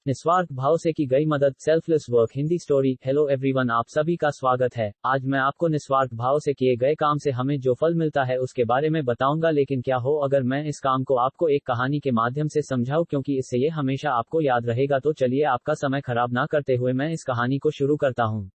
निस्वार्थ भाव से की गई मदद, selfless work. Hindi story. Hello everyone, आप सभी का स्वागत है। आज मैं आपको निस्वार्थ भाव से किए गए काम से हमें जो फल मिलता है उसके बारे में बताऊंगा। लेकिन क्या हो अगर मैं इस काम को आपको एक कहानी के माध्यम से समझाऊं, क्योंकि इससे ये हमेशा आपको याद रहेगा। तो चलिए आपका समय खराब ना करते हुए मैं इस कहानी को शुरू करता हूं।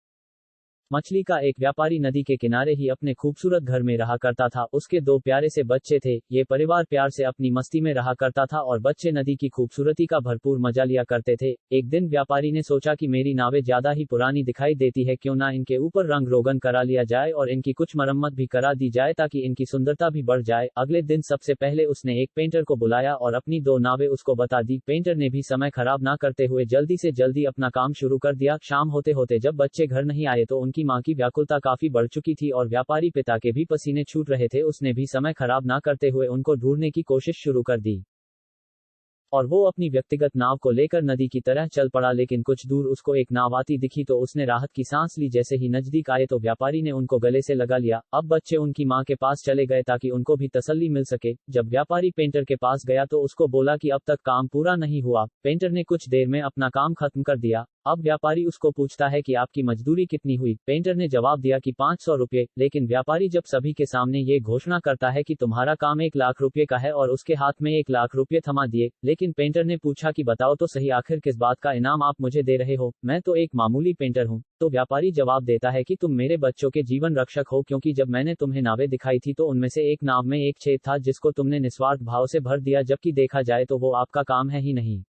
मछली का एक व्यापारी नदी के किनारे ही अपने खूबसूरत घर में रहा करता था। उसके दो प्यारे से बच्चे थे। ये परिवार प्यार से अपनी मस्ती में रहा करता था और बच्चे नदी की खूबसूरती का भरपूर मजा लिया करते थे। एक दिन व्यापारी ने सोचा कि मेरी नावें ज्यादा ही पुरानी दिखाई देती है, क्यों ना इनके ऊपर रंग रोगन करा लिया जाए और इनकी कुछ मरम्मत भी करा दी जाए ताकि इनकी सुंदरता भी बढ़ जाए। अगले दिन सबसे पहले उसने एक पेंटर को बुलाया और अपनी दो नावें उसको बता दी। पेंटर ने भी समय खराब ना करते हुए जल्दी से जल्दी अपना काम शुरू कर दिया। शाम होते होते जब बच्चे घर नहीं आए तो उनकी मां की व्याकुलता काफी बढ़ चुकी थी और व्यापारी पिता के भी पसीने छूट रहे थे। उसने भी समय खराब ना करते हुए उनको ढूंढने की कोशिश शुरू कर दी और वो अपनी व्यक्तिगत नाव को लेकर नदी की तरह चल पड़ा। लेकिन कुछ दूर उसको एक नाव आती दिखी तो उसने राहत की सांस ली। जैसे ही नजदीक आए तो व्यापारी ने उनको गले से लगा लिया। अब बच्चे उनकी मां के पास चले गए ताकि उनको भी तसल्ली मिल सके। जब व्यापारी पेंटर के पास गया तो उसको बोला कि अब तक काम पूरा नहीं हुआ। पेंटर ने कुछ देर में अपना काम खत्म कर दिया। अब व्यापारी उसको पूछता है कि आपकी मजदूरी कितनी हुई। पेंटर ने जवाब दिया कि 500 रुपये। लेकिन व्यापारी जब सभी के सामने ये घोषणा करता है कि तुम्हारा काम 1 लाख रुपये का है और उसके हाथ में 1 लाख रुपये थमा दिए। लेकिन पेंटर ने पूछा कि बताओ तो सही, आखिर किस बात का इनाम आप मुझे दे रहे हो? मैं तो एक मामूली पेंटर हूँ। तो व्यापारी जवाब देता है कि तुम मेरे बच्चों के जीवन रक्षक हो, क्योंकि जब मैंने तुम्हें नावें दिखाई थी तो उनमें से एक नाव में एक छेद था जिसको तुमने निस्वार्थ भाव से भर दिया, जबकि देखा जाए तो वो आपका काम है ही नहीं।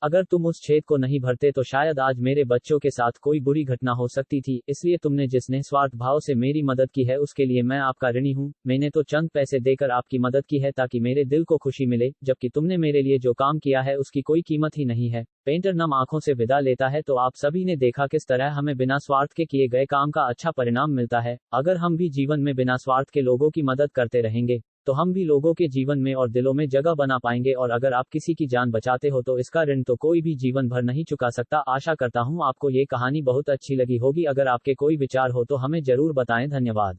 अगर तुम उस छेद को नहीं भरते तो शायद आज मेरे बच्चों के साथ कोई बुरी घटना हो सकती थी। इसलिए तुमने जिस निस्वार्थ भाव से मेरी मदद की है उसके लिए मैं आपका ऋणी हूँ। मैंने तो चंद पैसे देकर आपकी मदद की है ताकि मेरे दिल को खुशी मिले, जबकि तुमने मेरे लिए जो काम किया है उसकी कोई कीमत ही नहीं है। पेंटर नम आंखों से विदा लेता है। तो आप सभी ने देखा किस तरह हमें बिना स्वार्थ के किए गए काम का अच्छा परिणाम मिलता है। अगर हम भी जीवन में बिना स्वार्थ के लोगों की मदद करते रहेंगे तो हम भी लोगों के जीवन में और दिलों में जगह बना पाएंगे। और अगर आप किसी की जान बचाते हो तो इसका ऋण तो कोई भी जीवन भर नहीं चुका सकता। आशा करता हूं आपको ये कहानी बहुत अच्छी लगी होगी। अगर आपके कोई विचार हो तो हमें जरूर बताएं। धन्यवाद।